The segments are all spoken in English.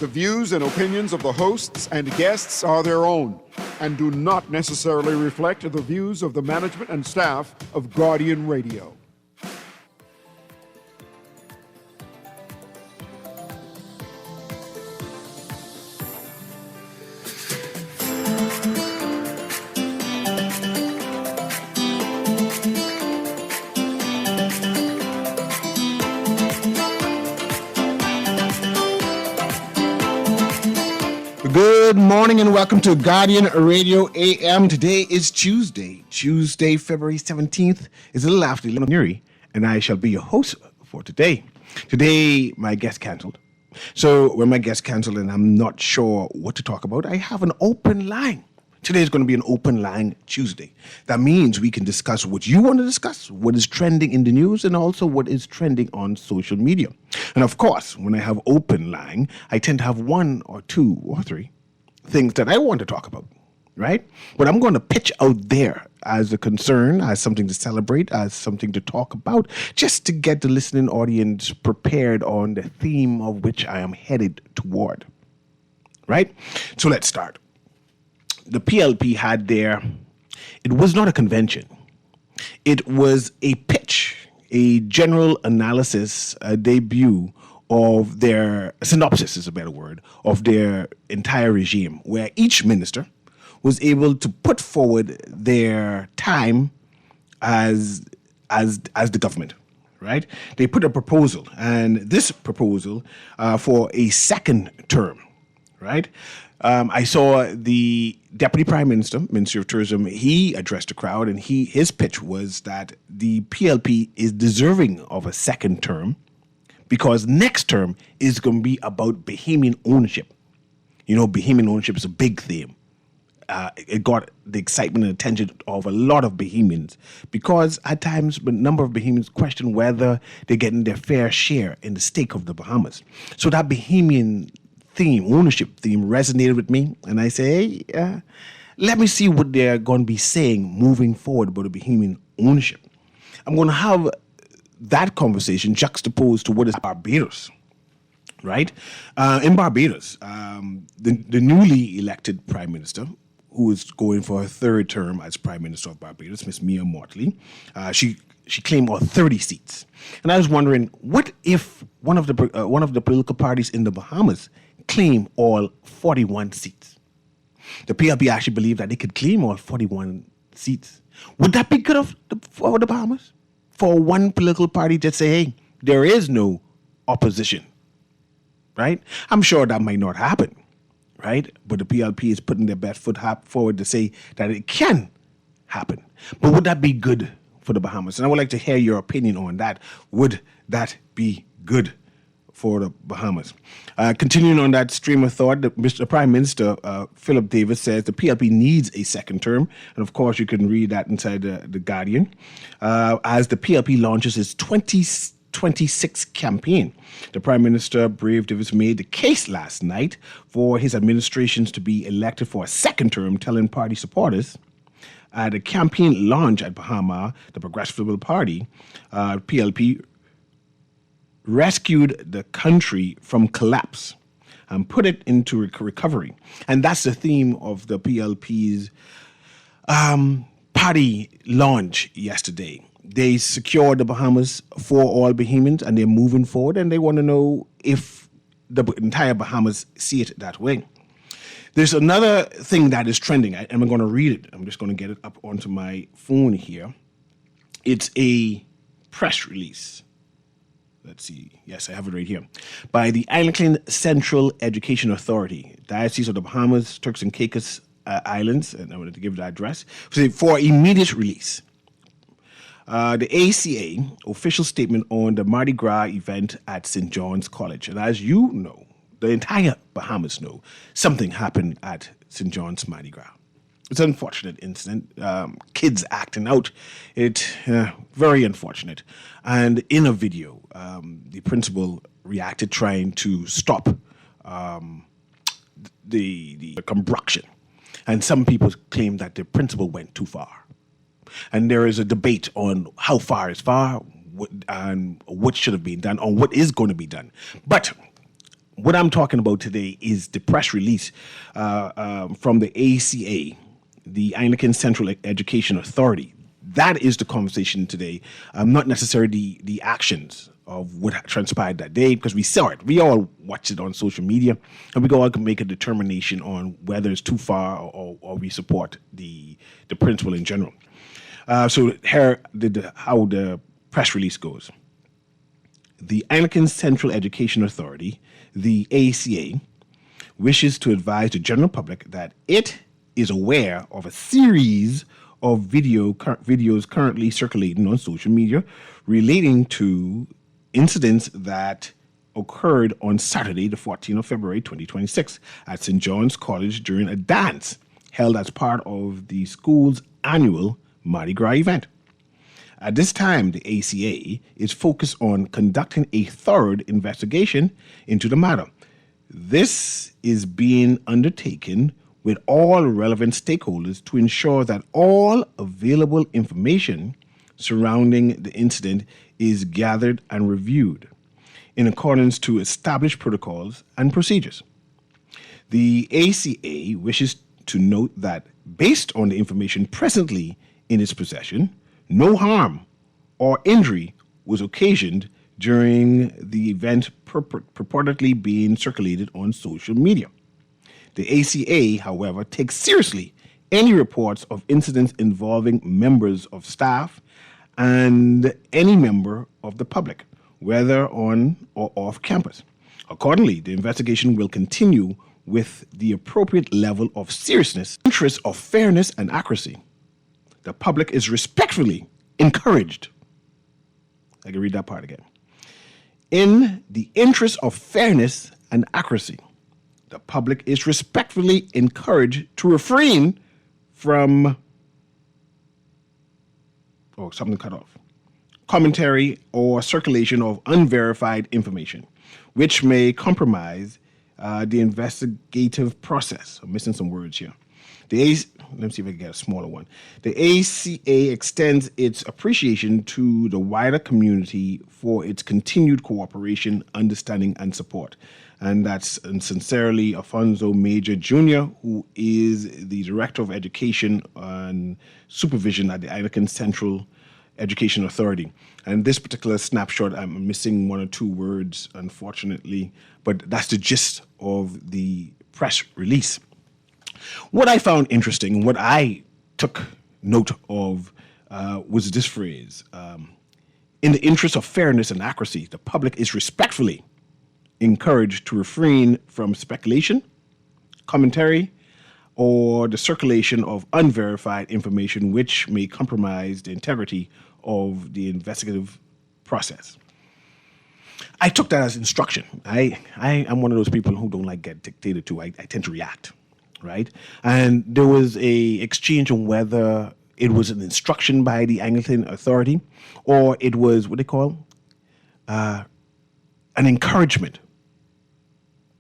The views and opinions of the hosts and guests are their own and do not necessarily reflect the views of the management and staff of Guardian Radio. Good morning and welcome to Guardian Radio AM. Today is Tuesday, February 17th. It's a little after 11 Newry, and I shall be your host for today. Today, my guest canceled. So when my guest canceled and I'm not sure what to talk about, I have an open line. Today is going to be an open line Tuesday. That means we can discuss what you want to discuss, what is trending in the news, and also what is trending on social media. And of course, when I have open line, I tend to have one or two or three things that I want to talk about, right? But I'm going to pitch out there as a concern, as something to celebrate, as something to talk about, just to get the listening audience prepared on the theme of which I am headed toward, right? So let's start. The PLP had it was not a convention. It was a pitch, a general analysis, a debut of a synopsis is a better word, of their entire regime, where each minister was able to put forward their time as the government, right? They put a proposal, and this proposal for a second term, right? I saw the Deputy Prime Minister, Minister of Tourism, he addressed the crowd, and his pitch was that the PLP is deserving of a second term because next term is going to be about Bahamian ownership. You know, Bahamian ownership is a big theme. It got the excitement and attention of a lot of Bahamians because at times a number of Bahamians question whether they're getting their fair share in the stake of the Bahamas. So that Bahamian ownership theme resonated with me, and I say, hey, let me see what they're going to be saying moving forward about the Bahamian ownership. I'm going to have that conversation juxtaposed to what is Barbados, right? In Barbados, the newly elected Prime Minister, who is going for a third term as Prime Minister of Barbados, Miss Mia Mottley, she claimed all 30 seats. And I was wondering, what if one of the political parties in the Bahamas claim all 41 seats? The PLP actually believed that they could claim all 41 seats. Would that be good for the Bahamas? For one political party to say, hey, there is no opposition, right? I'm sure that might not happen, right? But the PLP is putting their best foot forward to say that it can happen. But would that be good for the Bahamas? And I would like to hear your opinion on that. Would that be good for the Bahamas? Continuing on that stream of thought, Mr. Prime Minister Philip Davis says the PLP needs a second term. And of course, you can read that inside the Guardian. As the PLP launches its 2026 campaign, the Prime Minister, Brave Davis, made the case last night for his administrations to be elected for a second term, telling party supporters at a campaign launch at Bahama, the Progressive Liberal Party, PLP, rescued the country from collapse and put it into recovery. And that's the theme of the PLP's party launch yesterday. They secured the Bahamas for all Bahamians, and they're moving forward, and they want to know if the entire Bahamas see it that way. There's another thing that is trending, and I'm going to read it. I'm just going to get it up onto my phone here. It's a press release. Let's see. Yes, I have it right here. By the Island Central Education Authority, Diocese of the Bahamas, Turks and Caicos Islands, and I wanted to give the address, for immediate release. The ACA official statement on the Mardi Gras event at St. John's College. And as you know, the entire Bahamas know, something happened at St. John's Mardi Gras. It's an unfortunate incident. Kids acting out. Very unfortunate. And in a video, the principal reacted trying to stop the combustion. And some people claim that the principal went too far. And there is a debate on how far is far and what should have been done, or what is going to be done. But what I'm talking about today is the press release from the ACA, the Anglican Central Education Authority. That is the conversation today, not necessarily the actions of what transpired that day, because we saw it. We all watched it on social media, and we all can make a determination on whether it's too far or we support the principle in general. So here, how the press release goes. The Anglican Central Education Authority, the ACA, wishes to advise the general public that it is aware of a series of videos currently circulating on social media relating to incidents that occurred on Saturday, the 14th of February, 2026, at St. John's College during a dance held as part of the school's annual Mardi Gras event. At this time, the ACA is focused on conducting a thorough investigation into the matter. This is being undertaken with all relevant stakeholders to ensure that all available information surrounding the incident is gathered and reviewed in accordance to established protocols and procedures. The ACA wishes to note that based on the information presently in its possession, no harm or injury was occasioned during the event purportedly being circulated on social media. The ACA, however, takes seriously any reports of incidents involving members of staff and any member of the public, whether on or off campus. Accordingly, the investigation will continue with the appropriate level of seriousness, interest of fairness and accuracy. The public is respectfully encouraged. I can read that part again. In the interest of fairness and accuracy, the public is respectfully encouraged to refrain from, something cut off, commentary or circulation of unverified information, which may compromise the investigative process. I'm missing some words here. Let me see if I can get a smaller one. The ACA extends its appreciation to the wider community for its continued cooperation, understanding, and support. And that's sincerely Alfonso Major Jr., who is the Director of Education and Supervision at the Anglican Central Education Authority. And this particular snapshot, I'm missing one or two words, unfortunately, but that's the gist of the press release. What I found interesting and what I took note of was this phrase. In the interest of fairness and accuracy, the public is respectfully encouraged to refrain from speculation, commentary, or the circulation of unverified information which may compromise the integrity of the investigative process. I took that as instruction. I am one of those people who don't like get dictated to. I tend to react, right? And there was a exchange on whether it was an instruction by the Anglican Authority or it was what they call an encouragement,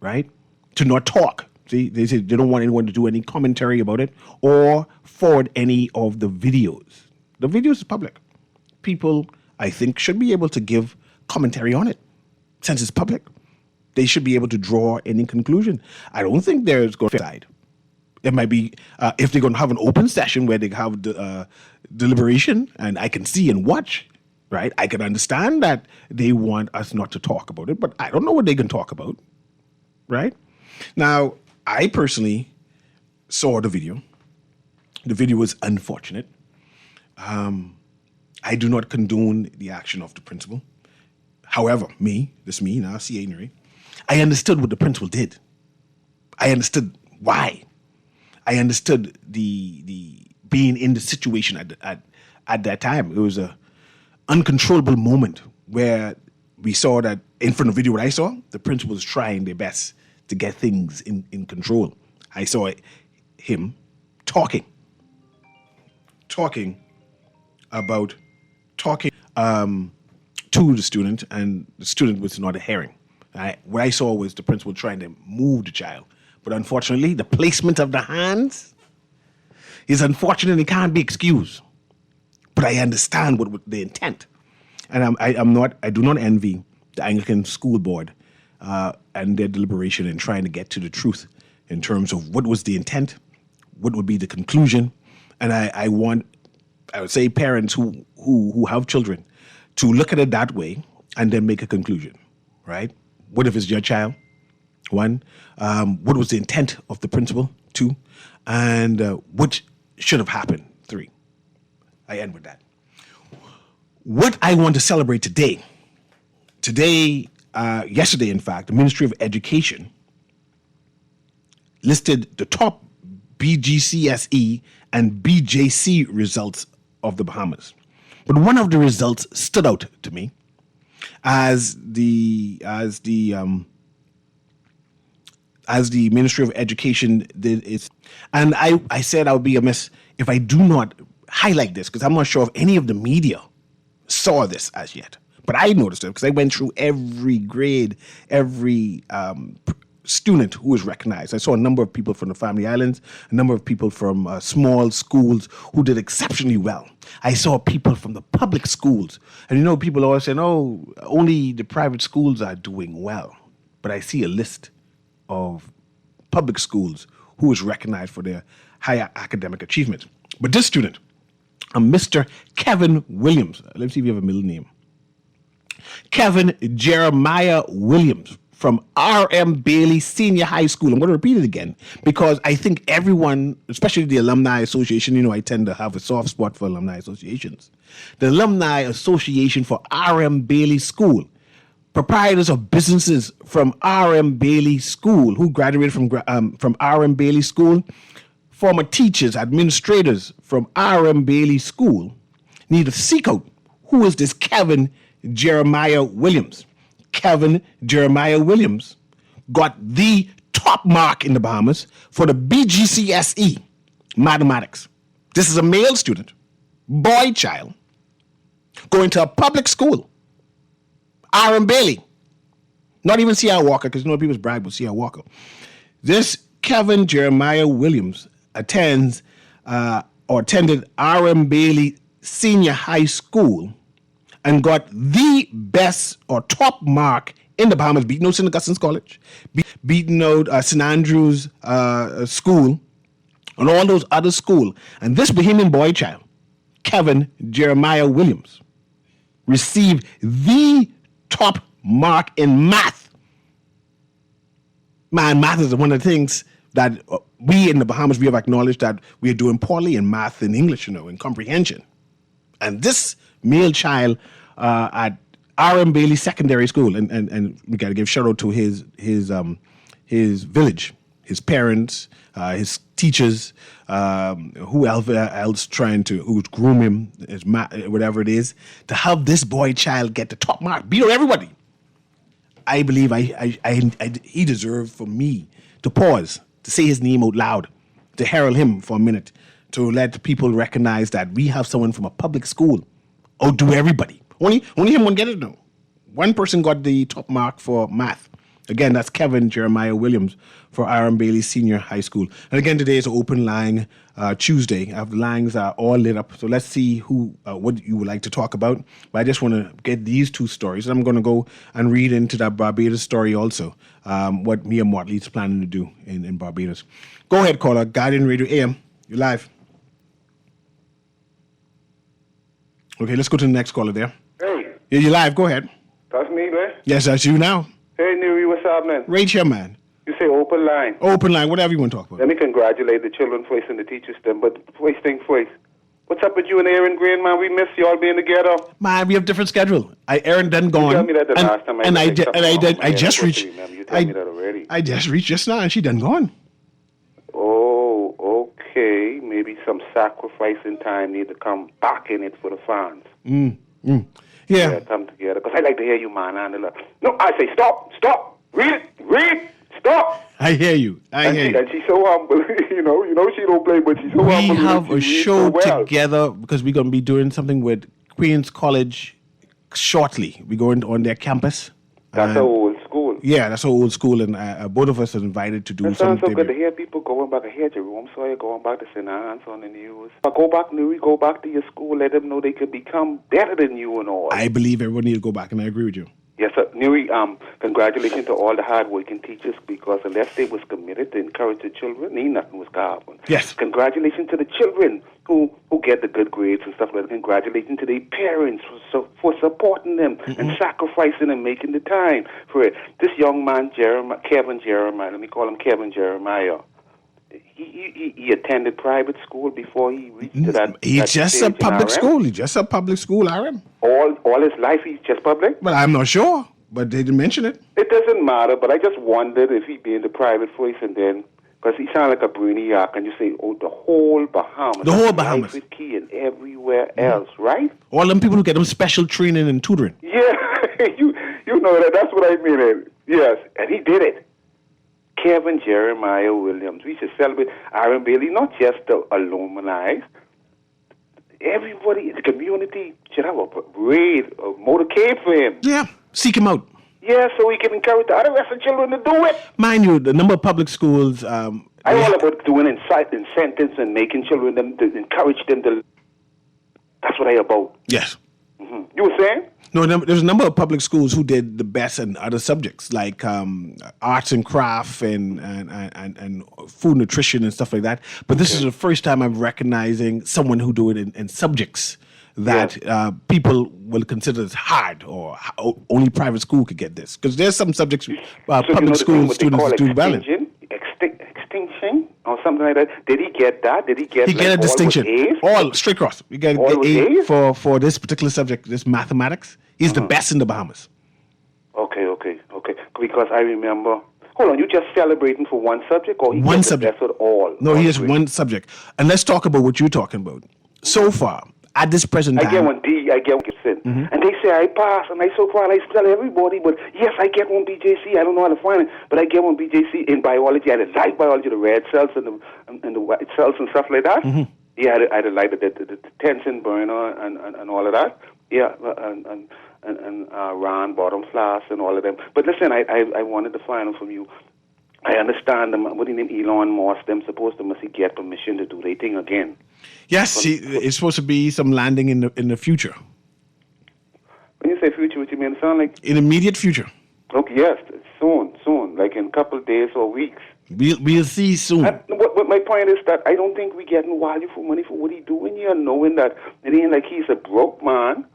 right? To not talk. See, they say they don't want anyone to do any commentary about it or forward any of the videos. The videos is public. People, I think, should be able to give commentary on it. Since it's public, they should be able to draw any conclusion. I don't think there's going to be a side. It might be, if they're going to have an open session where they have deliberation and I can see and watch, right? I can understand that they want us not to talk about it, but I don't know what they can talk about, right? Now, I personally saw the video. The video was unfortunate. I do not condone the action of the principal. However, now, CA Newry, I understood what the principal did. I understood why. I understood the being in the situation at that time. It was a uncontrollable moment where we saw that in front of the video what I saw, the principal was trying their best to get things in control. I saw him talking to the student, and the student was not adhering. What I saw was the principal trying to move the child. But unfortunately, the placement of the hands is unfortunate and it can't be excused. But I understand what the intent. And I do not envy the Anglican School Board and their deliberation in trying to get to the truth in terms of what was the intent, what would be the conclusion. And I would say parents who have children to look at it that way and then make a conclusion, right? What if it's your child? One, what was the intent of the principal? Two, and what should have happened? Three. I end with that. What I want to celebrate today, yesterday, in fact, the Ministry of Education listed the top BGCSE and BJC results of the Bahamas. But one of the results stood out to me as the Ministry of Education did its, and I said I would be amiss if I do not highlight this, because I'm not sure if any of the media saw this as yet. But I noticed it because I went through every grade, every student who was recognized. I saw a number of people from the Family Islands, a number of people from small schools who did exceptionally well. I saw people from the public schools. And people always say, oh, only the private schools are doing well. But I see a list of public schools who was recognized for their higher academic achievements. But this student, Mr. Kevin Williams, let's see if you have a middle name. Kevin Jeremiah Williams from R.M. Bailey Senior High School. I'm going to repeat it again because I think everyone, especially the Alumni Association, I tend to have a soft spot for alumni associations. The Alumni Association for R.M. Bailey School, proprietors of businesses from R.M. Bailey School who graduated from R.M. Bailey School, former teachers, administrators from R.M. Bailey School need to seek out who is this Kevin Jeremiah Williams. Kevin Jeremiah Williams got the top mark in the Bahamas for the BGCSE mathematics. This is a male student, boy child, going to a public school, R.M. Bailey. Not even C.R. Walker, because people brag about C.R. Walker. This Kevin Jeremiah Williams attended R.M. Bailey Senior High School and got the best or top mark in the Bahamas, beating out St. Augustine's College, beating out St. Andrew's School, and all those other schools. And this Bahamian boy child, Kevin Jeremiah Williams, received the top mark in math. Man, math is one of the things that we in the Bahamas, we have acknowledged that we are doing poorly in math and English, in comprehension. And this male child at R.M. Bailey Secondary School, and we got to give shout out to his village, his parents, his teachers, who else who's groom him, whatever it is, to have this boy child get the top mark, beat out everybody. I believe he deserved for me to pause, to say his name out loud, to herald him for a minute, to let people recognize that we have someone from a public school outdo everybody. Only him won't get it now. One person got the top mark for math. Again, that's Kevin Jeremiah Williams for R.M. Bailey Senior High School. And again, today is an open line Tuesday. The lines are all lit up. So let's see what you would like to talk about. But I just want to get these two stories. I'm going to go and read into that Barbados story also, what Mia Motley is planning to do in Barbados. Go ahead, caller. Guardian Radio AM. You're live. Okay, let's go to the next caller there. Hey. Yeah, you're live. Go ahead. That's me, man. Yes, that's you now. Hey, Newry, what's up, man? Right here, man. You say open line. Open line, whatever you want to talk about. Let me congratulate the children first and the teachers then, but first thing first. What's up with you and Aaron Green, man? We miss y'all being together. Man, we have different schedule. Aaron done gone. You told me that the last time I just reached. You told me that already. I just reached just now, and she done gone. Oh, okay. Maybe some sacrificing time need to come back in it for the fans. Yeah. Come together. Because I like to hear you, man. No, I say stop, read, stop. I hear you. And she's so humble. you know she don't play, but she's so humble. We have a show together because we're going to be doing something with Queen's College shortly. We're going on their campus. That's our old school. Yeah, that's our old school, and both of us are invited to do something. It sounds so good to hear people going back. I hear Jerome Sawyer going back to St. Anne's on the news. Go back, Newry, go back to your school. Let them know they could become better than you and all. I believe everyone needs to go back, and I agree with you. Yes, sir. Newry, congratulations to all the hard-working teachers, because unless they was committed to encourage the children, nothing was going to happen. Yes. Congratulations to the children who get the good grades and stuff like that. Congratulations to their parents for supporting them and sacrificing and making the time for it. This young man, Kevin Jeremiah, let me call him Kevin Jeremiah, he attended private school before he reached to that. He's just a public school. He's just a public school, RM. All his life, he's just public? Well, I'm not sure, but they didn't mention it. It doesn't matter, but I just wondered if he'd be in the private voice and then, because he sounded like a brainiac, and you say, the whole Bahamas. The whole Bahamas. Life is key and everywhere else, right? All them people who get them special training and tutoring. Yeah, you know that. That's what I mean. Yes, and he did it. Kevin Jeremiah Williams. We should celebrate Aaron Bailey, not just the alumni. Everybody in the community should have a parade, a motorcade for him. Yeah, seek him out. Yeah, so he can encourage the other rest of the children to do it. Mind you, the number of public schools... I'm all about doing incentives and making children, to encourage them to... That's what I'm about. Yes. Mm-hmm. You were saying? No, there's a number of public schools who did the best in other subjects, like arts and craft and food nutrition and stuff like that. But this is the first time I'm recognizing someone who do it in subjects that people will consider as hard, or only private school could get this. Because there's some subjects public school students do well in. Extinction or something like that. Did he get that? Did he get? He get a distinction. All straight across. You get A for this particular subject, this mathematics. He's the best in the Bahamas. Okay. Because I remember. Hold on, you just celebrating for one subject, or he one gets subject? The best of all? No, he has one subject. And let's talk about what you're talking about. So far, at this present time, I get one D, I get one sin. And they say I pass, and I so proud, I tell everybody, but yes, I get one BJC. I don't know how to find it, but I get one BJC in biology. I like biology, the red cells and the white cells and stuff like that. Yeah, I like the tension burner and all of that. Yeah, and Ron bottom flask and all of them. But listen, I wanted to find out from you. I understand them. What do you name Elon Musk? Them supposed to must get permission to do their thing again. Yes, it's supposed to be some landing in the future. When you say future, what you mean? It sound like in immediate future. Okay, yes, soon, like in a couple of days or weeks. We'll see soon. But my point is that I don't think we're getting value for money for what he's doing here, knowing that it ain't like he's a broke man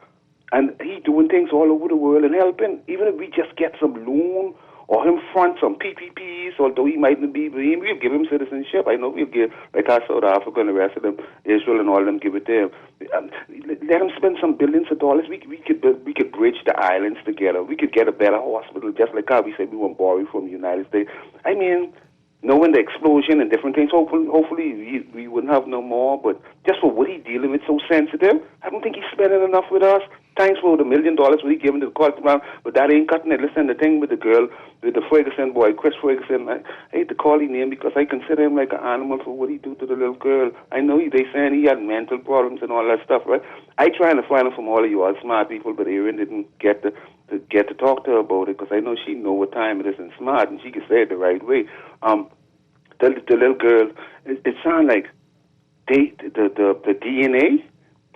and he doing things all over the world and helping. Even if we just get some loan or him front some PPPs, although he mightn't be, we'll give him citizenship. I know we'll give, like our South Africa and the rest of them, Israel and all of them, give it to him. Let him spend some billions of dollars. We could bridge the islands together. We could get a better hospital, just like how we said we want to borrow from the United States. I mean, knowing the explosion and different things, hopefully we wouldn't have no more, but just for what he's dealing with, so sensitive, I don't think he's spending enough with us. Thanks for the $1 million what he giving to the court, but that ain't cutting it. Listen, the thing with the girl, with the Ferguson boy, Chris Ferguson, I hate to call his name because I consider him like an animal for what he do to the little girl. I know they saying he had mental problems and all that stuff, right? I trying to find out from all of you all smart people, but Erin didn't get to talk to her about it because I know she know what time it is and smart, and she can say it the right way. The little girl, it sounds like the DNA.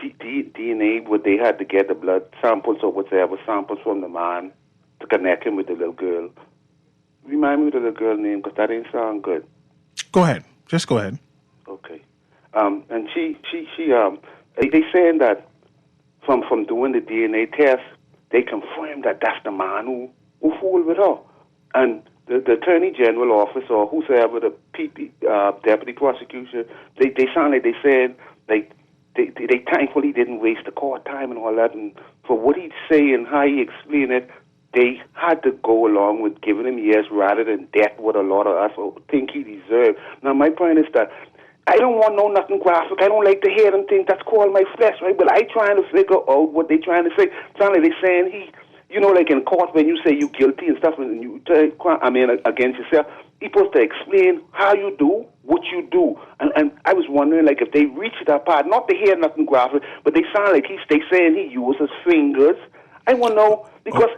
DNA, what they had to get the blood samples or whatever samples from the man to connect him with the little girl. Remind me of the little girl name because that didn't sound good. Go ahead. Just go ahead. Okay. And she they saying that from doing the DNA test, they confirmed that that's the man who fooled with her. And the Attorney General office or whosoever, the Deputy Prosecution, they sound like they said like. They thankfully didn't waste the court time and all that, and for what he'd say and how he explained it, they had to go along with giving him years rather than death, what a lot of us think he deserved. Now, my point is that I don't want nothing graphic. I don't like to hear them think that's called my flesh, right? But I trying to figure out what they trying to say. Sound like they saying he, you know, like in court when you say you guilty and stuff, and you against yourself, he's supposed to explain how you do what you do. And I was wondering, like, if they reach that part, not to hear nothing graphic, but they sound like they saying he uses fingers. I want to know, because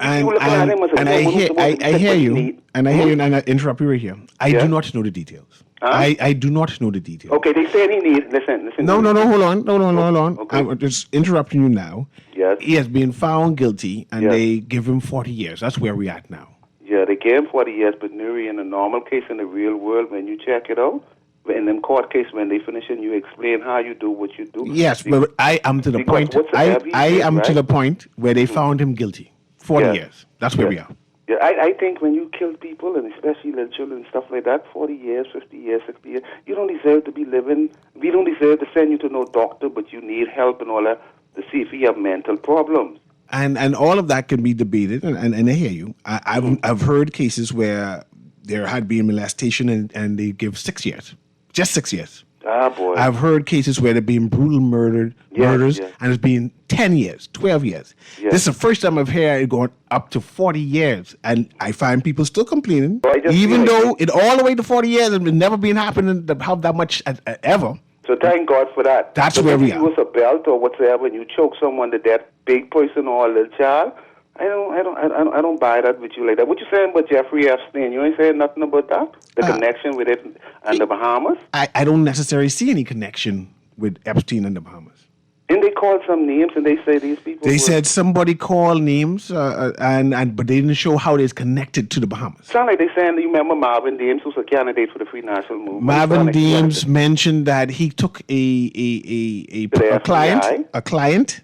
you looking at him as a I hear you, and I interrupt you right here. I do not know the details. Huh? I do not know the details. Okay, they said he needs. Listen. No, hold on. Hold on. Okay. I'm just interrupting you now. Yes. He has been found guilty, and Yes. they give him 40 years. That's where we're at now. Yeah, they gave him 40 years, but Newry, in a normal case in the real world, when you check it out, in them court case, when they finish and you explain how you do what you do. Yes, but I am to the Because point. what's the I heavy am right? to the point where they found him guilty. 40 Yeah. years. That's where we Yeah. are. Yeah, I think when you kill people, and especially little children and stuff like that, 40 years, 50 years, 60 years, you don't deserve to be living. We don't deserve to send you to no doctor, but you need help and all that to see if you have mental problems. And all of that can be debated, and I hear you. I've heard cases where there had been molestation and they give 6 years, just 6 years. Ah, boy. I've heard cases where there have been brutal murders, yes. and it's been 10 years, 12 years. Yes. This is the first time I've heard it going up to 40 years, and I find people still complaining, Well, I just even feel like though it all the way to 40 years and it's never been happening to have that much ever. So thank God for that. That's but where when we you are. use a belt or whatsoever, and you choke someone to death, big person or a little child, I don't buy that with you like that. What you saying about Jeffrey Epstein? You ain't saying nothing about that? The connection with it and the Bahamas? I don't necessarily see any connection with Epstein and the Bahamas. And they called some names, and they say these people. They said somebody called names, but they didn't show how it's connected to the Bahamas. Sound like they saying, you remember Marvin Deems, who's a candidate for the Free National Movement? Marvin Like Deems mentioned that he took a client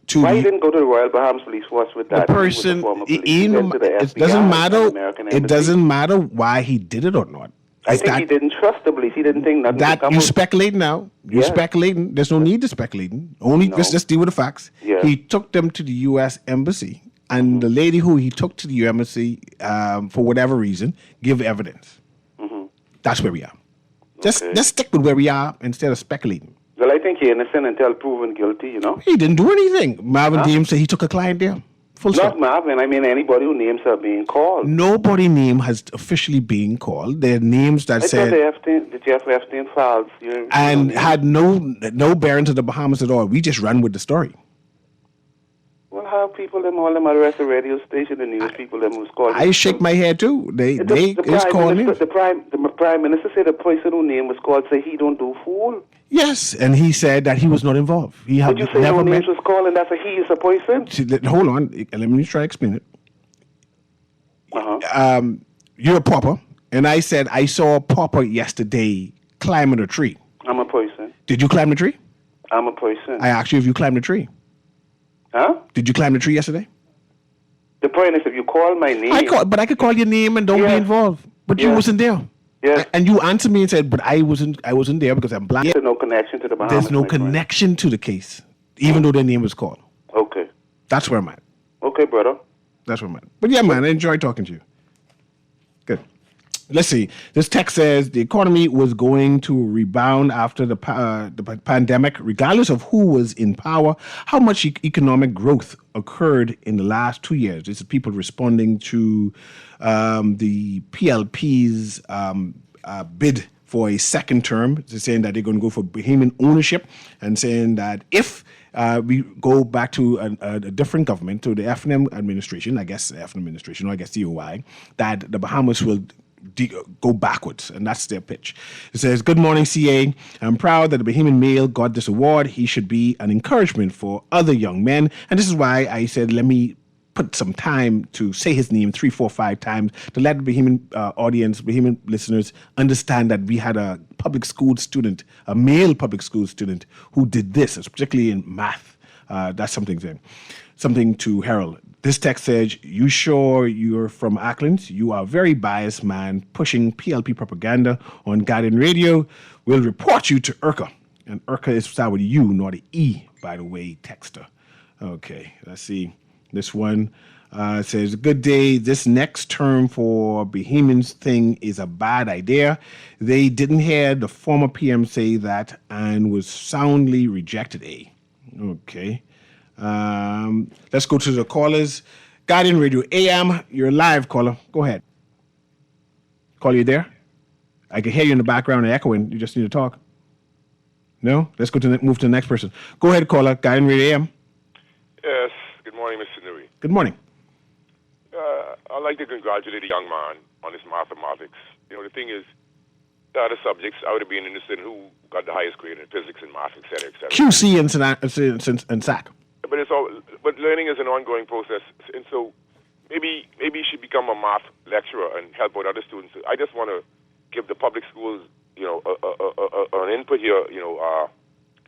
to Why he didn't go to the Royal Bahamas Police Force with the that? person. It doesn't matter. It doesn't matter why he did it or not. I think he didn't trust the police. He didn't think nothing. That you speculating now. You're Yes. speculating. There's no need to speculating. Only No. let's just deal with the facts. Yes. He took them to the U.S. Embassy, and the lady who he took to the embassy, for whatever reason, give evidence. That's where we are. Just Okay. let's stick with where we are instead of speculating. Well, I think he's innocent until proven guilty, you know? He didn't do anything. Marvin Deems said he took a client there. Full Not stop. Marvin. I mean, anybody who names are being called. Nobody name has officially been called. There are names that I said thought the Jeff Epstein files. and had no bearing to the Bahamas at all. We just run with the story. Well, how people, all them other rest of the radio station, the news people, them who's called. I shake my head too. They is calling names. The prime minister said the person whose name was called say he don't do fool. Yes, and he said that he was not involved. He had Would you say never no met. names was called and that's a he is a person? Hold on, let me try to explain it. You're a pauper, and I said I saw a pauper yesterday climbing a tree. I'm a person. Did you climb the tree? I'm a person. I asked you if you climbed the tree. Huh? Did you climb the tree yesterday? The point is, if you call my name, But I could call your name and don't be Yes. involved. But you Yes. wasn't there. Yes. And you answered me and said, "But I wasn't there because I'm blind." there's no connection to the Bahamas. There's no my friend. connection to the case, even though their name was called. Okay. That's where I'm at. Okay, brother. That's where I'm at. But yeah, man, I enjoyed talking to you. Good. Let's see. This text says the economy was going to rebound after the pandemic, regardless of who was in power. How much economic growth occurred in the last 2 years? This is people responding to the PLP's bid for a second term. They're saying that they're going to go for Bahamian ownership and saying that if we go back to a different government, to the FNM administration, I guess the FNM administration, or I guess COI, that the Bahamas will go backwards, and that's their pitch. It says, "Good morning, CA. I'm proud that the Bahamian male got this award. He should be an encouragement for other young men." And this is why I said, let me put some time to say his name 3, 4, 5 times to let the Bahamian audience, Bahamian listeners understand that we had a public school student, a male public school student, who did this, particularly in math. That's something to herald. This text says, "You sure you're from Ackland? You are a very biased man pushing PLP propaganda on Guardian Radio. We'll report you to IRCA." And IRCA is start with U, not an E, by the way, texter. Okay, let's see. This one says, "Good day. This next term for Bahamians thing is a bad idea. They didn't hear the former PM say that and was soundly rejected." Okay. Let's go to the callers. Guardian Radio AM, you're live, caller. Go ahead. Caller, you there? I can hear you in the background echoing. You just need to talk. No? Let's move to the next person. Go ahead, caller. Guardian Radio AM. Yes. Good morning, Mr. Newry. Good morning. I'd like to congratulate a young man on his mathematics. You know, the thing is, the other subjects, I would have been interested in who got the highest grade in physics and math, et cetera, et cetera. QC and SAC. But but learning is an ongoing process, and so maybe you should become a math lecturer and help out other students. I just want to give the public schools, an input here.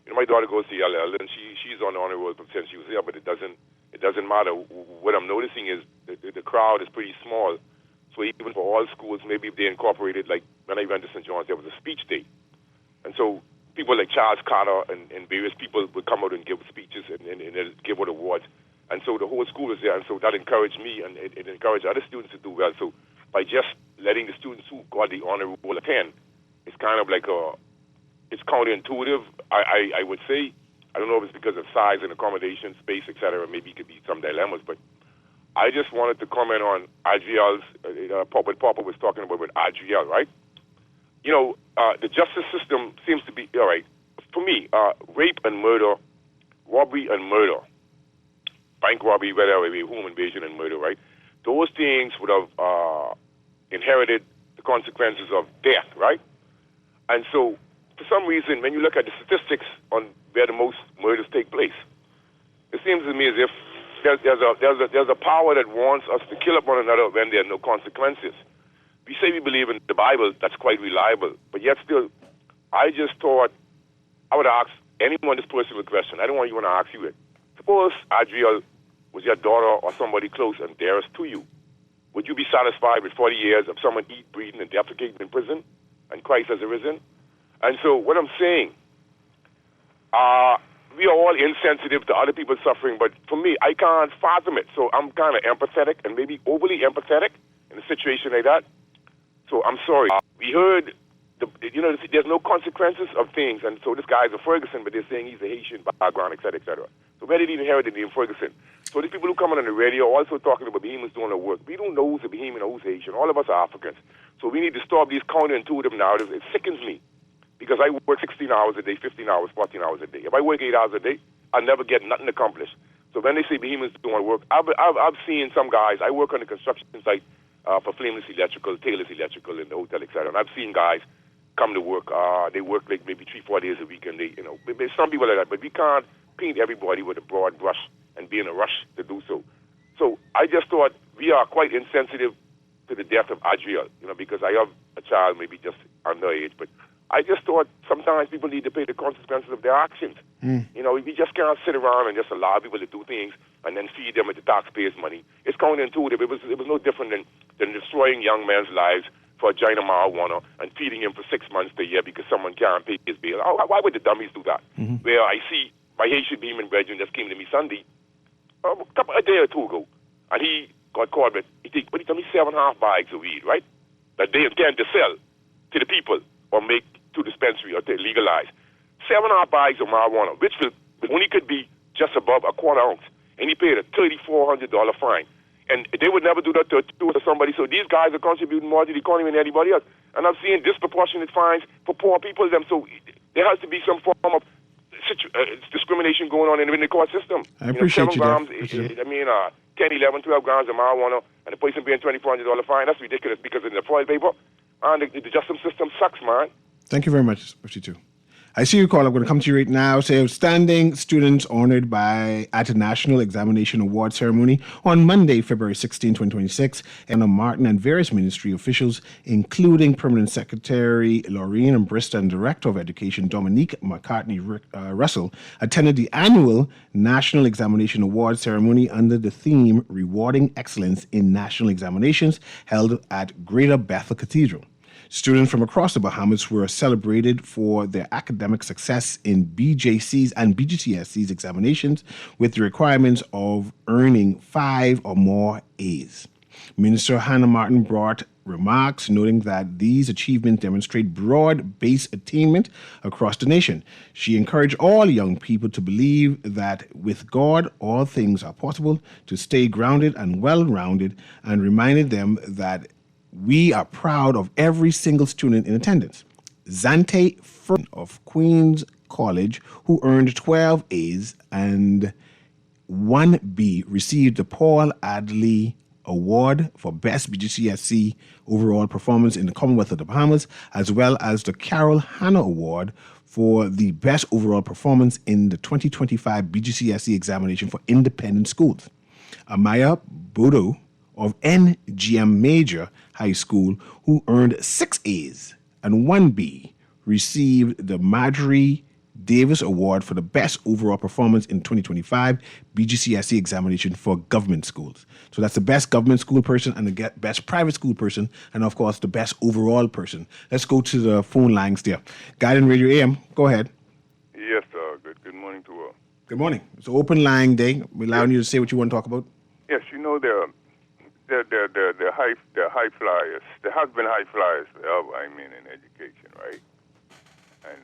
My daughter goes to LL, and she's on the honor roll since she was here, but it doesn't matter. What I'm noticing is the crowd is pretty small. So even for all schools, maybe if they incorporated, like when I went to St. John's, there was a speech day. And so people like Charles Carter and various people would come out and give speeches and give out awards. And so the whole school was there, and so that encouraged me, and it encouraged other students to do well. So by just letting the students who got the honor roll attend, it's kind of like it's counterintuitive, I would say. I don't know if it's because of size and accommodation, space, et cetera. Maybe it could be some dilemmas, but I just wanted to comment on Adriel's, what Papa was talking about with Adriel, right? The justice system seems to be, all right, for me, rape and murder, robbery and murder, bank robbery, whatever, home invasion and murder, right? Those things would have inherited the consequences of death, right? And so, for some reason, when you look at the statistics on where the most murders take place, it seems to me as if there's a power that wants us to kill up one another when there are no consequences. We say we believe in the Bible, that's quite reliable, but yet still, I just thought I would ask anyone this personal question. I don't want you to ask you it. Suppose Adriel was your daughter or somebody close and dearest to you. Would you be satisfied with 40 years of someone eat, breathing, and defecating in prison, and Christ has arisen? And so what I'm saying, we are all insensitive to other people's suffering, but for me, I can't fathom it. So I'm kind of empathetic and maybe overly empathetic in a situation like that. So I'm sorry. We heard, there's no consequences of things, and so this guy's a Ferguson, but they're saying he's a Haitian background, et cetera, et cetera. So where did he inherit the name Ferguson? So these people who come on the radio are also talking about Bahamians doing the work. We don't know who's a Bahamian or who's Haitian. All of us are Africans. So we need to stop these counterintuitive narratives. It sickens me because I work 16 hours a day, 15 hours, 14 hours a day. If I work 8 hours a day, I never get nothing accomplished. So when they say Bahamians doing work, I've seen some guys. I work on the construction site for Flameless Electrical, Taylor's Electrical in the hotel, et cetera. And I've seen guys come to work. They work like maybe 3-4 days a week, and there's some people like that. But we can't paint everybody with a broad brush and be in a rush to do so. So I just thought we are quite insensitive to the death of Adriel, because I have a child maybe just underage, but I just thought sometimes people need to pay the consequences of their actions. We just can't sit around and just allow people to do things and then feed them with the taxpayers' money. It's counterintuitive. It was no different than destroying young men's lives for a giant of marijuana and feeding him for 6 months to a year because someone can't pay his bill. Why would the dummies do that? Where I see my Haitian Beeman brethren just came to me Sunday, a day or two ago, and he got caught with, he told me 7.5 bags of weed, right? That they intend to sell to the people or make to dispensary or to legalize. 7.5 bags of marijuana, which only could be just above a quarter ounce. And he paid a $3,400 fine. And they would never do that to somebody. So these guys are contributing more to the economy than anybody else. And I'm seeing disproportionate fines for poor people. So there has to be some form of discrimination going on in the court system. I appreciate 7 grams, 10, 11, 12 grams of marijuana, and the person paying $2,400 fine. That's ridiculous because of the foil paper. And the justice system sucks, man. Thank you very much, 52. I see you call. I'm going to come to you right now. Say outstanding students honored at a National Examination Award ceremony on Monday, February 16, 2026. Anna Martin and various ministry officials, including Permanent Secretary Laureen and Bristol and Director of Education Dominique McCartney Russell, attended the annual National Examination Award ceremony under the theme Rewarding Excellence in National Examinations, held at Greater Bethel Cathedral. Students from across the Bahamas were celebrated for their academic success in BJC's and BGCSE's examinations with the requirements of earning 5 or more A's. Minister Hannah Martin brought remarks noting that these achievements demonstrate broad-based attainment across the nation. She encouraged all young people to believe that with God, all things are possible, to stay grounded and well-rounded, and reminded them that we are proud of every single student in attendance. Zante Fern of Queen's College, who earned 12 A's and 1 B, received the Paul Adley Award for Best BGCSE overall performance in the Commonwealth of the Bahamas, as well as the Carol Hanna Award for the best overall performance in the 2025 BGCSE examination for independent schools. Amaya Bodo of NGM Major High School, who earned 6 A's and 1 B, received the Marjorie Davis Award for the best overall performance in 2025 BGCSE examination for government schools. So that's the best government school person and the best private school person, and of course the best overall person. Let's go to the phone lines there. Guardian Radio AM, go ahead. Yes, good morning to all. Good morning. It's an open line day. We're allowing you to say what you want to talk about. Yes, you know the high flyers. There has been high flyers forever, in education, right? And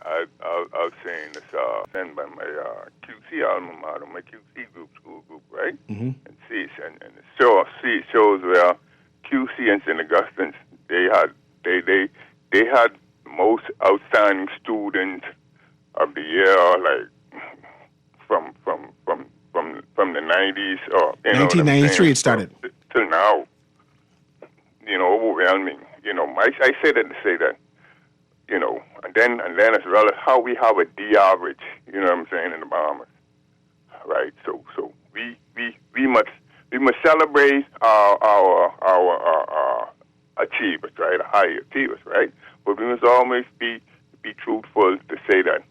I've seen this sent by my QC alma mater, my QC school group, right? Mm-hmm. And it shows where QC and St. Augustine's they had most outstanding students of the year, like from the 90s or 1993 it started till now. Overwhelming. I say that to say that. And then as well as how we have a D average, in the Bahamas, right? So we must celebrate our achievers, right? Our high achievers, right? But we must always be truthful to say that,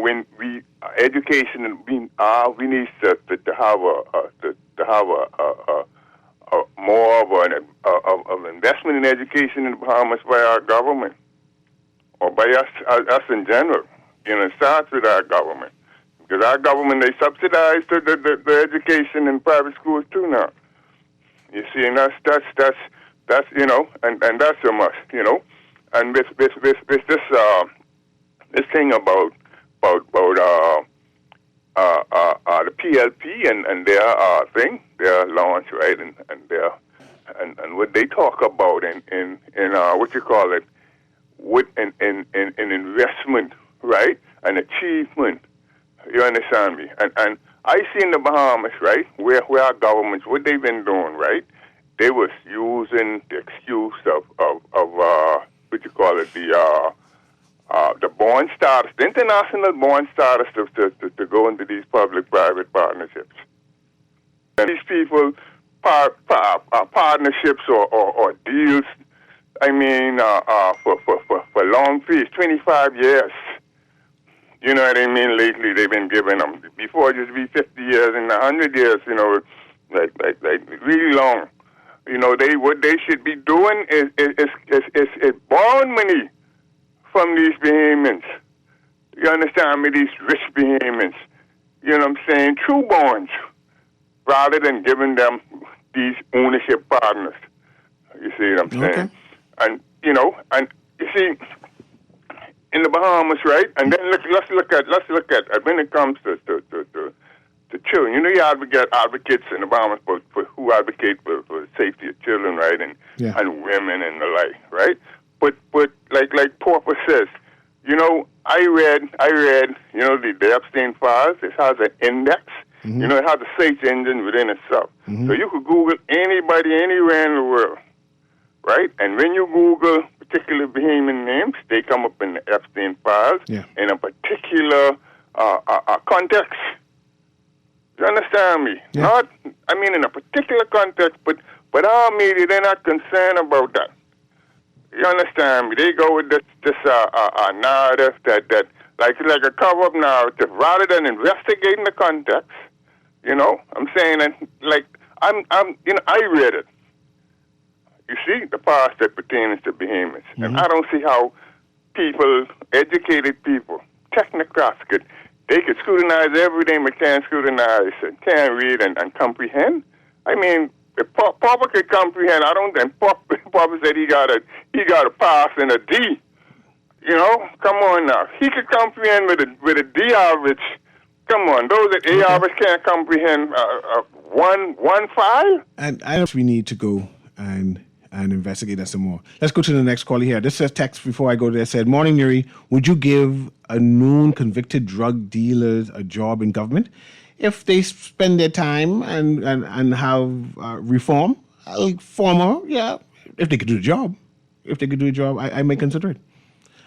when we education, we need to have a more of an investment in education in the Bahamas by our government, or by us in general. It starts with our government, because our government, they subsidize the education in private schools too now. You see, and that's and that's a must, And this thing about the PLP and their thing, their launch, right, and what they talk about in what you call it, with an investment, right, an achievement. You understand me? And I see in the Bahamas, right, where our governments, what they've been doing, right, they was using the excuse of what you call it, the bond status, the international bond status to go into these public-private partnerships. And these people, partnerships or deals, for long periods, 25 years. You know what I mean? Lately, they've been giving them. Before, it used to be 50 years and 100 years, like really long. What they should be doing is borrowing money from these Bahamians. You understand me? These rich Bahamians. You know what I'm saying? True bonds, rather than giving them these ownership partners. You see what I'm saying? Okay. And you see, in the Bahamas, right? And then let's look at when it comes to children. You advocates in the Bahamas for who advocate for the safety of children, right? And women and the like, right? But like Porpoise says, I read, the Epstein files. It has an index. Mm-hmm. It has a search engine within itself. Mm-hmm. So you could Google anybody anywhere in the world, right? And when you Google particular Bahamian names, they come up in the Epstein files in a particular context. You understand me? Yeah. Not, in a particular context, but our media, they're not concerned about that. You understand me? They go with this narrative that like a cover-up narrative, rather than investigating the context. I'm saying that, I read it. You see, the past that pertains to Bahamians. Mm-hmm. And I don't see how people, educated people, technocrats they could scrutinize everything but can't scrutinize and can't read and comprehend. If Papa could comprehend, I don't think Papa said he got a pass and a D. Come on now. He could comprehend with a D average. Come on, those at A average can't comprehend one file. And I don't we need to go and investigate that some more. Let's go to the next caller here. This says text before I go there. Said, "Morning, Newry. Would you give a known convicted drug dealers a job in government if they spend their time and have reform Former, yeah, if they could do the job. If they could do the job, I may consider it.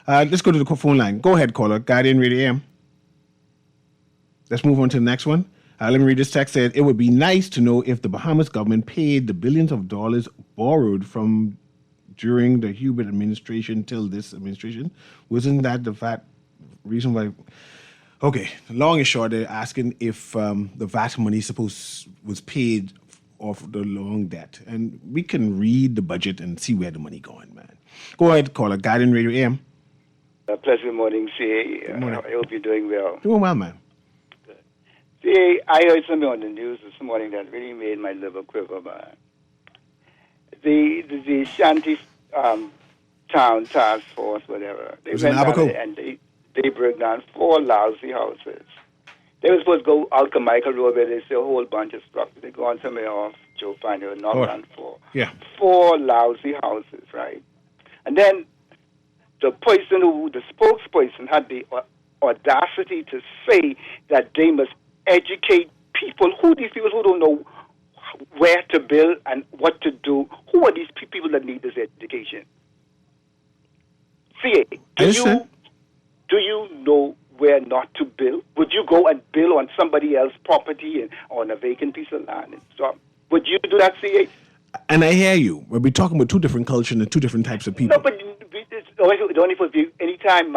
Let's go to the phone line. Go ahead, caller. Guardian Radio AM. Let's move on to the next one. Let me read this text. Said, it would be nice to know if the Bahamas government paid the billions of dollars borrowed from during the Hubert administration till this administration. Wasn't that the fact reason why? Okay, long and short, they're asking if the VAT money was paid off the long debt. And we can read the budget and see where the money going, man. Go ahead, caller. Guardian Radio AM. Pleasant morning, CA. Good morning. I hope you're doing well. Doing well, man. CA, I heard something on the news this morning that really made my liver quiver, man. The Shanty Town Task Force, whatever, they went down and they broke down 4 lousy houses. They were supposed to go out to Michael Road where they see a whole bunch of structures. They go on somewhere off Joe Finder and knock down 4. Yeah. 4 lousy houses, right? And then the spokesperson had the audacity to say that they must educate people. Who are these people who don't know where to build and what to do? Who are these people that need this education? CA, do you know where not to build? Would you go and build on somebody else's property and on a vacant piece of land and stuff? Would you do that, CA? And I hear you. We'll be talking about 2 different cultures and 2 different types of people. No, but it's only for anytime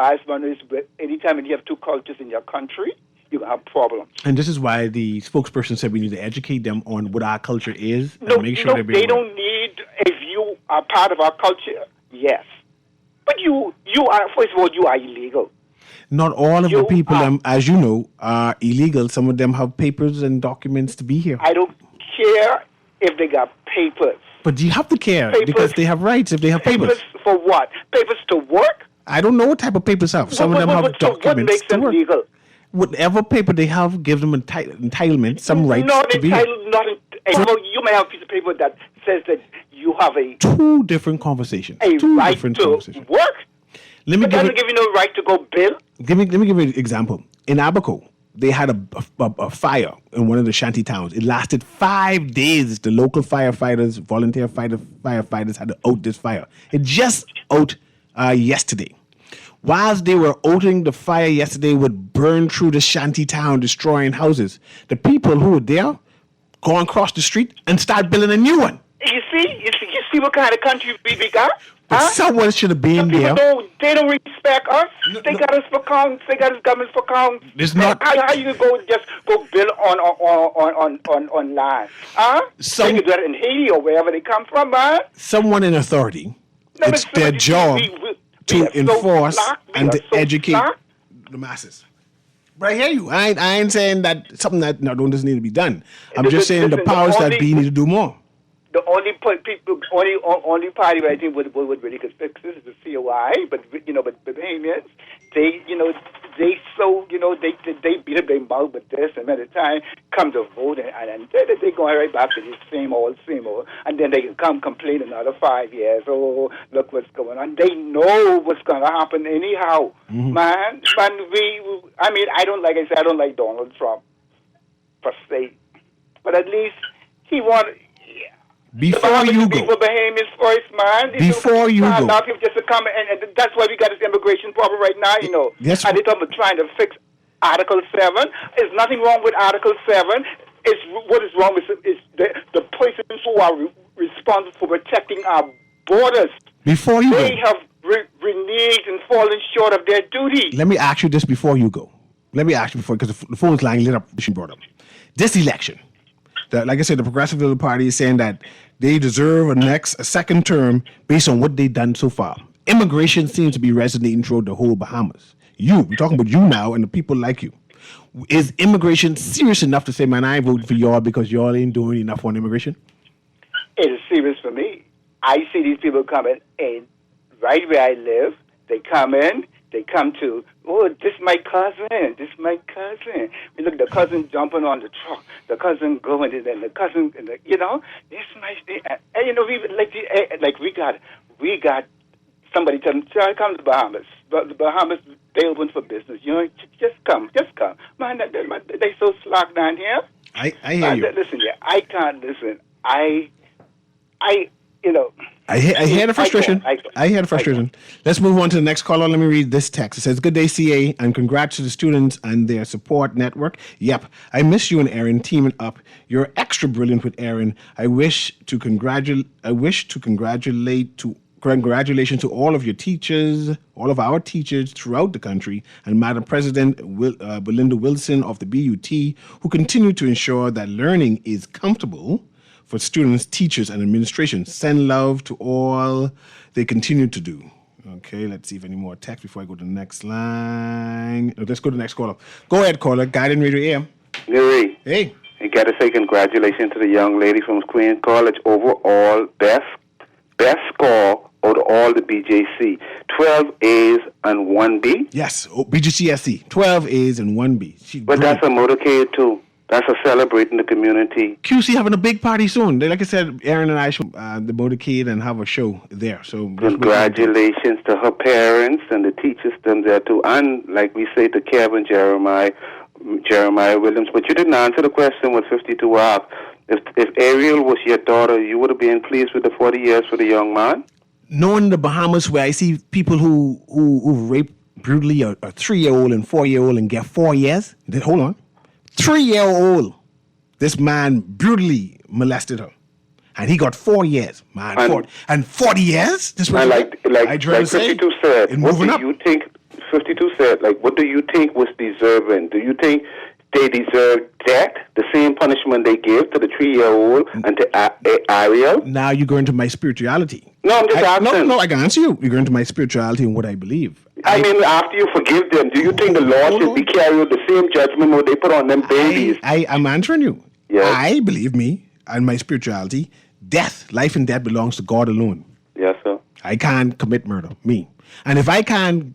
when you have 2 cultures in your country, you have problems. And this is why the spokesperson said we need to educate them on what our culture is. No, and make sure they don't need, if you are part of our culture, yes. But you are, first of all, you are illegal. Not all of the people, as you know, are illegal. Some of them have papers and documents to be here. I don't care if they got papers. But you have to care because they have rights if they have papers. Papers for what? Papers to work? I don't know what type of papers have. Some of them have documents what makes to them work. legal? Whatever paper they have gives them entitlement, some rights to be here. You may have a piece of paper that says that you have a 2 different conversations. A 2 right different to conversations. work. Let me doesn't give you no right to go build. Let me give you an example. In Abaco, they had a fire in one of the shanty towns. It lasted 5 days. The local firefighters, volunteer firefighters had to out this fire. It just out yesterday. Whilst they were outing the fire yesterday, would burn through the shanty town, destroying houses. The people who were there go across the street and start building a new one. You see what kind of country we got? But someone should have been there. They don't respect us. They got us for counts. They got us governments for counts. How you go build on land? Huh? They can do that in Haiti or wherever they come from, man. Someone in authority. It's their job to enforce and to educate the masses. But I hear you. I ain't saying that something that doesn't need to be done. I'm just saying the powers that be need to do more. The only party where I think would really could fix this is the COI, but Bahamians, they beat up their mouth with this, and by the time come to vote, and they go right back to the same old, and then they can come complain another 5 years. Oh, look what's going on. They know what's going to happen anyhow, man. I don't like Donald Trump per se, but at least he wanted. Before you go, Bahamians first, man. Before you go, now people just to come, and that's why we got this immigration problem right now, you know. Yes. And they're talking about trying to fix Article 7. There's nothing wrong with Article 7. What is wrong with is the persons who are responsible for protecting our borders. Before you they have reneged and fallen short of their duty. Let me ask you this before you go. Because the phone's line lit up. She brought up this election. Like I said, the Progressive Party is saying that they deserve a second term based on what they've done so far. Immigration seems to be resonating throughout the whole Bahamas. We're talking about you now and the people like you. Is immigration serious enough to say, man, I vote for y'all because y'all ain't doing enough on immigration? It is serious for me. I see these people coming in right where I live. They come in. They come to, this is my cousin. We look at the cousin jumping on the truck, the cousin going, and then the cousin, this is my, we got somebody tell them, come to Bahamas. The Bahamas, they open for business. Just come. Man, they so slack down here. I hear you. Listen, I can't listen. I hear the frustration. I hear the frustration. Let's move on to the next caller. Let me read this text. It says, "Good day, CA, and congrats to the students and their support network. Yep, I miss you and Aaron teaming up. You're extra brilliant with Aaron. Congratulations to all of your teachers, all of our teachers throughout the country, and Madam President Belinda Wilson of the BUT, who continue to ensure that learning is comfortable for students, teachers, and administration. Send love to all they continue to do." Okay, let's see if any more text before I go to the next line. No, let's go to the next caller. Go ahead, caller. Guiding Radio AM. Newry, Hey. I got to say congratulations to the young lady from Queen College. Overall, best score out of all the BJC. 12 A's and 1 B. Yes, BGCSE. 12 A's and 1 B. But that's a motorcade too. That's a celebrating the community. QC having a big party soon. Like I said, Aaron and I should the motorcade and have a show there. So congratulations to her parents and the teachers them there too. And like we say to Kevin Jeremiah Williams. But you didn't answer the question with 52 up. If Ariel was your daughter, you would have been pleased with the 40 years for the young man? Knowing the Bahamas, where I see people who rape brutally a 3-year-old and 4-year-old and get 4 years. Hold on. 3-year-old, this man brutally molested her, and he got 4 years, man. 40 years. This was like 52 said. What do you think? 52 said, like, what do you think was deserving? Do you think they deserve that, the same punishment they give to the 3-year-old and to Ariel? Now you go into my spirituality. No, I'm just asking. No, I can answer you. You go into my spirituality and what I believe. I mean, after you forgive them, do you think the law should be carried with the same judgment what they put on them babies? I'm answering you. Yes. I believe me and my spirituality. Life and death belongs to God alone. Yes, sir. I can't commit murder, me. And if I can't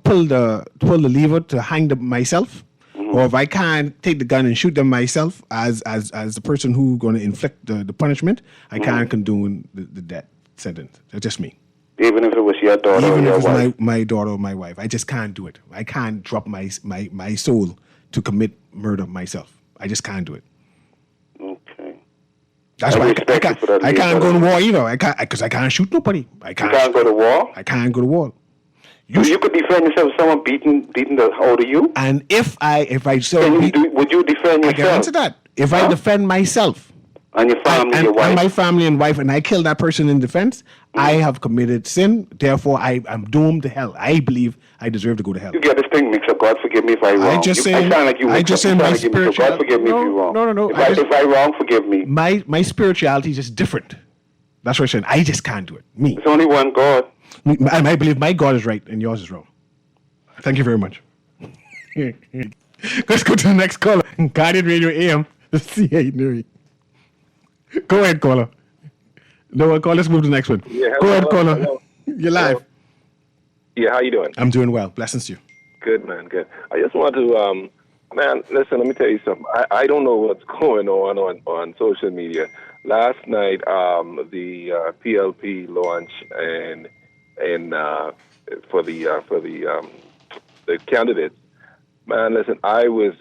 pull the lever to hang myself, or if I can't take the gun and shoot them myself as the person who's going to inflict the punishment, I can't condone the death sentence. That's just me. Even if it was your daughter or your wife? Even if it's my daughter or my wife. I just can't do it. I can't drop my soul to commit murder myself. I just can't do it. Okay. That's why I can't go to war either. Because I can't shoot nobody. You can't go to war? I can't go to war. You could defend yourself if someone beating the hold of you? And if I would you defend yourself? I can answer that. If I defend myself and your family, your wife, and my family and wife, and I kill that person in defense, I have committed sin. Therefore, I'm doomed to hell. I believe I deserve to go to hell. You get this thing mixed up. God forgive me if I'm wrong. I sound like you. I just say my spirituality. God forgive me if you're wrong. No. If I'm wrong, forgive me. My spirituality is just different. That's what I'm saying. I just can't do it. Me. There's only one God. And I believe my God is right and yours is wrong. Thank you very much. Let's go to the next caller. Guardian Radio AM, CA Newry. Go ahead, caller. No one call. Let's move to the next one. Yeah, go ahead, caller. Hello. You're live. Hello. Yeah, how you doing? I'm doing well. Blessings to you. Good, man. Good. I just want to, man, listen, let me tell you something. I don't know what's going on social media. Last night, the PLP launch and for the candidates. Man, listen, I was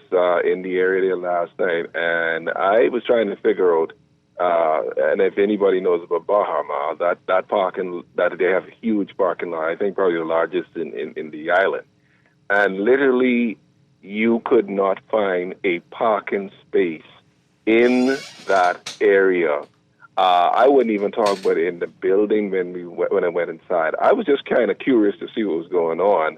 in the area there last night, and I was trying to figure out, and if anybody knows about Bahama, that parking, that they have a huge parking lot, I think probably the largest in the island. And literally, you could not find a parking space in that area. I wouldn't even talk about it in the building when I went inside. I was just kind of curious to see what was going on.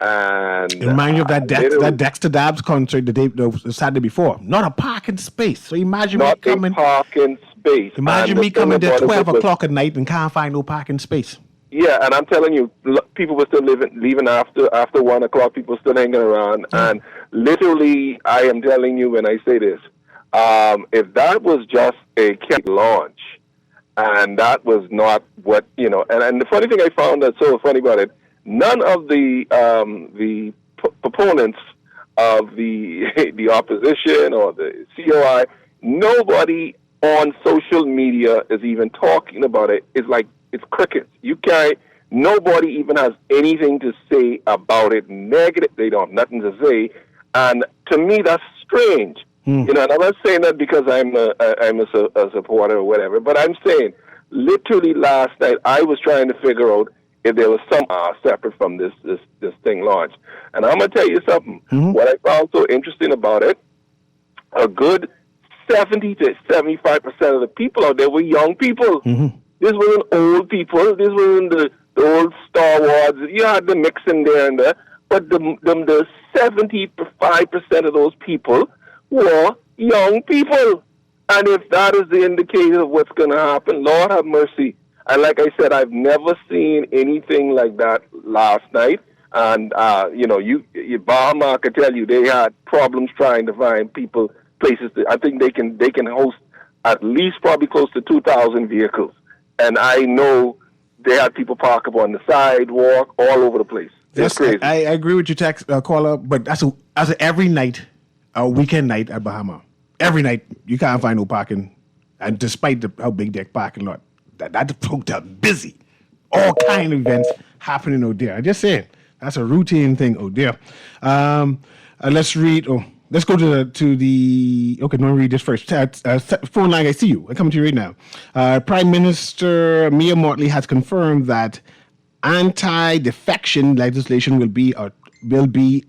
And remind you of that Dexter Dabbs concert the Saturday before. Not a parking space. So imagine me coming. Not a parking space. Imagine me coming there 12 o'clock at night and can't find no parking space. Yeah, and I'm telling you, people were still leaving after 1 o'clock. People still hanging around, and literally, I am telling you when I say this, if that was just a launch, and that was not what and the funny thing I found that's so funny about it. None of the proponents of the opposition or the COI, nobody on social media is even talking about it. It's like it's crickets. Nobody even has anything to say about it. Negative. They don't have nothing to say. And to me, that's strange. And I'm not saying that because I'm a supporter or whatever, but I'm saying literally last night, I was trying to figure out if there was some separate from this thing launch. And I'm going to tell you something. What I found so interesting about it, a good 70 to 75% of the people out there were young people. This wasn't old people. This wasn't the old Star Wars. You had the mix in there and there. But the 75% of those people were young people. And if that is the indicator of what's going to happen, Lord have mercy. And like I said, I've never seen anything like that last night. And, Bahama could tell you they had problems trying to find people, places. I think they can host at least probably close to 2,000 vehicles. And I know they had people park up on the sidewalk all over the place. That's crazy. I agree with your caller, but that's every night, a weekend night at Bahama. Every night, you can't find no parking. And despite how big that parking lot, that folk are busy. All kind of events happening out there. I'm just saying, that's a routine thing out there. Let's read. Let's go to the. Okay, no, read this first. Phone line, I see you. I'm coming to you right now. Prime Minister Mia Mottley has confirmed that anti-defection legislation will be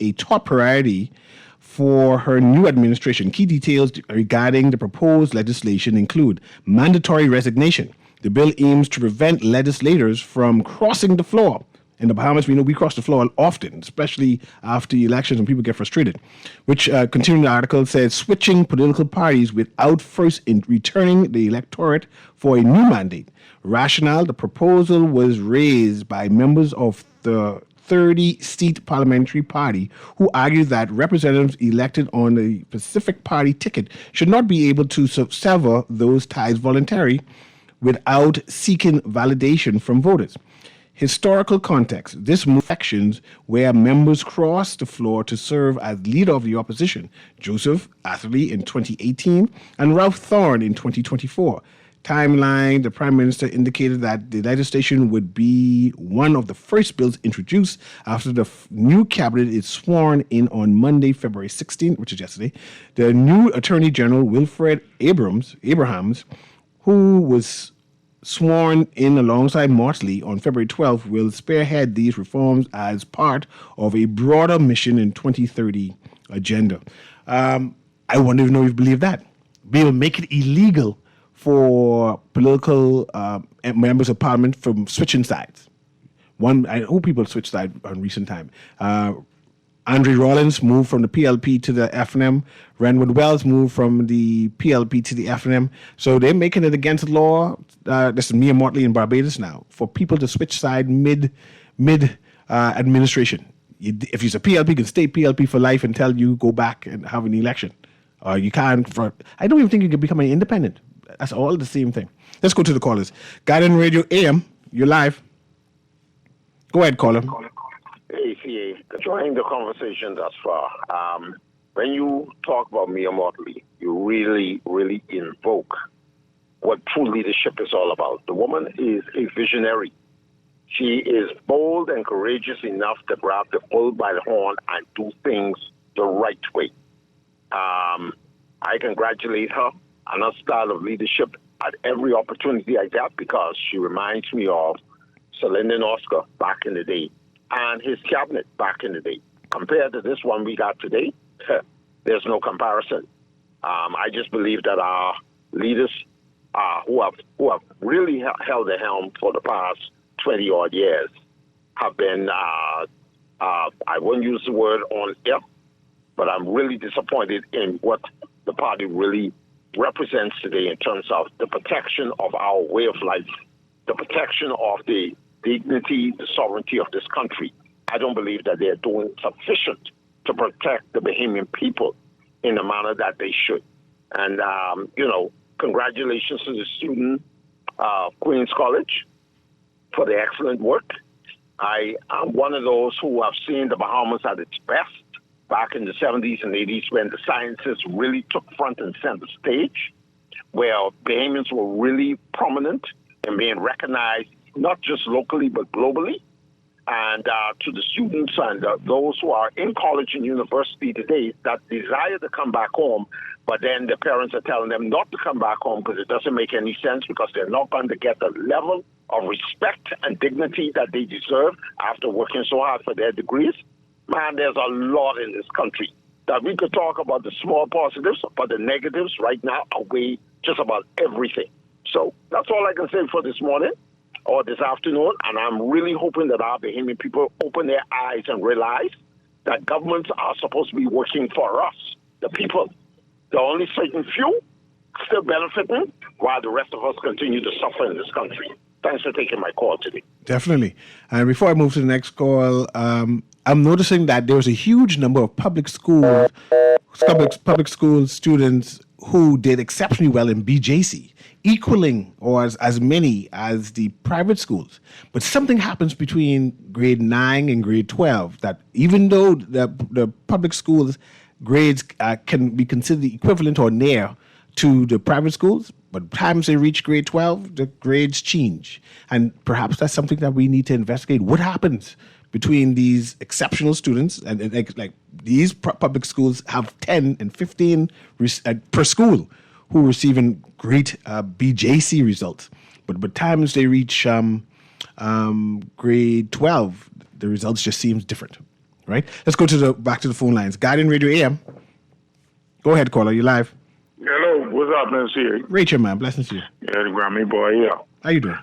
a top priority for her new administration. Key details regarding the proposed legislation include mandatory resignation. The bill aims to prevent legislators from crossing the floor. In the Bahamas, we know we cross the floor often, especially after the elections when people get frustrated. Which, continuing the article, says switching political parties without first returning the electorate for a new mandate. Rationale, the proposal was raised by members of the 30-seat parliamentary party who argued that representatives elected on the Pacific Party ticket should not be able to sever those ties voluntarily without seeking validation from voters. Historical context. This move elections where members crossed the floor to serve as leader of the opposition, Joseph Atherley in 2018 and Ralph Thorne in 2024. Timeline, the Prime Minister indicated that the legislation would be one of the first bills introduced after the new cabinet is sworn in on Monday, February 16th, which is yesterday. The new Attorney General, Wilfred Abrahams, who was sworn in alongside Mottley on February 12th, will spearhead these reforms as part of a broader mission in 2030 agenda. I wonder if you believe that. We will make it illegal for political members of parliament from switching sides. I hope people switch sides on recent time. Andre Rawlings moved from the PLP to the FNM. Renwood Wells moved from the PLP to the FNM. So they're making it against the law. This is Mia Mottley in Barbados now, for people to switch side mid administration. If you're a PLP, you can stay PLP for life until you go back and have an election. You can't. I don't even think you can become an independent. That's all the same thing. Let's go to the callers. Guardian Radio AM, you're live. Go ahead, caller. Hey, CA, enjoying the conversation thus far. When you talk about Mia Mottley, you really, really invoke what true leadership is all about. The woman is a visionary. She is bold and courageous enough to grab the bull by the horn and do things the right way. I congratulate her on her style of leadership at every opportunity I get, because she reminds me of Sir Lyndon Oscar back in the day and his cabinet back in the day. Compared to this one we got today, there's no comparison. I just believe that our leaders who have really held the helm for the past 20-odd years have been, I wouldn't use the word on air, but I'm really disappointed in what the party really represents today in terms of the protection of our way of life, the protection of the dignity, the sovereignty of this country. I don't believe that they're doing sufficient to protect the Bahamian people in the manner that they should. And, congratulations to the student, Queen's College, for the excellent work. I am one of those who have seen the Bahamas at its best back in the 70s and 80s when the sciences really took front and center stage, where Bahamians were really prominent and being recognized not just locally but globally. and to the students and those who are in college and university today that desire to come back home, but then the parents are telling them not to come back home because it doesn't make any sense, because they're not going to get the level of respect and dignity that they deserve after working so hard for their degrees. Man, there's a lot in this country that we could talk about the small positives, but the negatives right now outweigh just about everything. So that's all I can say for this morning or this afternoon, and I'm really hoping that our Bahamian people open their eyes and realize that governments are supposed to be working for us, the people. The only certain few still benefiting while the rest of us continue to suffer in this country. Thanks for taking my call today. Definitely. And before I move to the next call, I'm noticing that there was a huge number of public school students who did exceptionally well in BJC, equaling or as many as the private schools. But something happens between grade 9 and grade 12 that even though the public schools grades can be considered equivalent or near to the private schools, but times they reach grade 12, the grades change. And perhaps that's something that we need to investigate. What happens between these exceptional students and like these public schools have 10 and 15 per school who are receiving great BJC results. But times they reach grade 12, the results just seems different, right? Let's go back to the phone lines. Guardian Radio AM. Go ahead, caller. You live. Hello, what's up, Nancy? Rachel, man. Blessings to you. Yeah, the Grammy boy, yeah. How you doing?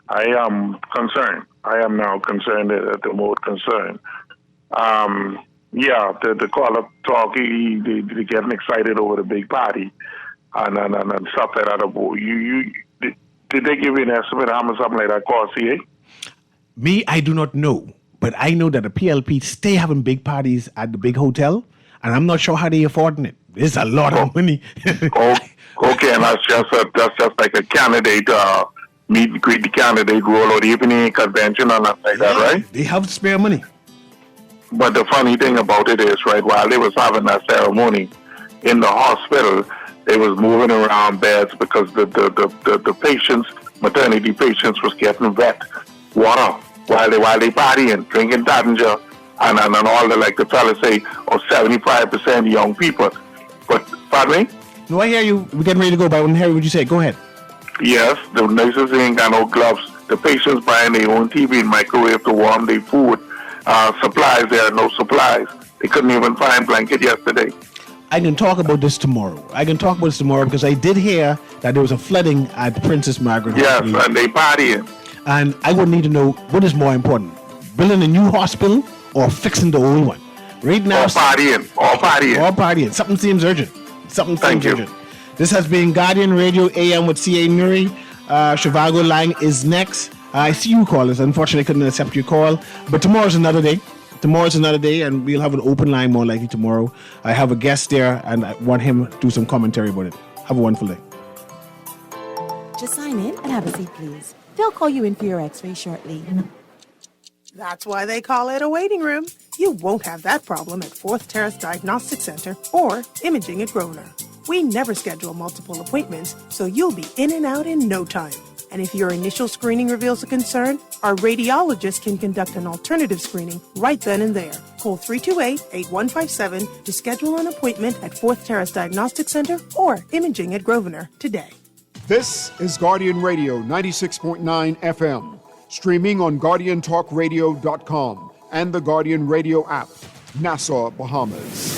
I am concerned. I am now concerned at the most concerned. Yeah, the caller talk, they getting excited over the big party and stuff like that. Did they give you an estimate how much something like that cost, CA? Me, I do not know. But I know that the PLP stay having big parties at the big hotel, and I'm not sure how they affording it. It's a lot of money. Okay, and that's just like a candidate meet and greet the candidate, roll out evening convention and stuff like that, right? They have spare money. But the funny thing about it is, right, while they was having that ceremony in the hospital, they was moving around beds because the patients, maternity patients, was getting wet water while they partying, drinking Tattinger, and all the fellas say, 75% young people. But, pardon me? No, I hear you. We're getting ready to go, but I wouldn't hear what you say. Go ahead. Yes, the nurses ain't got no gloves. The patients buying their own TV and microwave to warm their food. Supplies, there are no supplies. They couldn't even find blanket yesterday. I can talk about this tomorrow. Because I did hear that there was a flooding at Princess Margaret Hospital. Yes, and they partying. And I would need to know what is more important, building a new hospital or fixing the old one. Right now, All partying. Something seems urgent. Urgent. This has been Guardian Radio AM with CA Newry. Shivago Lang is next. I see you callers. Unfortunately, I couldn't accept your call. But tomorrow's another day. And we'll have an open line more likely tomorrow. I have a guest there, and I want him to do some commentary about it. Have a wonderful day. Just sign in and have a seat, please. They'll call you in for your x-ray shortly. That's why they call it a waiting room. You won't have that problem at Fourth Terrace Diagnostic Center or Imaging at Grosvenor. We never schedule multiple appointments, so you'll be in and out in no time. And if your initial screening reveals a concern, our radiologist can conduct an alternative screening right then and there. Call 328-8157 to schedule an appointment at Fourth Terrace Diagnostic Center or Imaging at Grosvenor today. This is Guardian Radio 96.9 FM, streaming on GuardianTalkRadio.com and the Guardian Radio app, Nassau, Bahamas.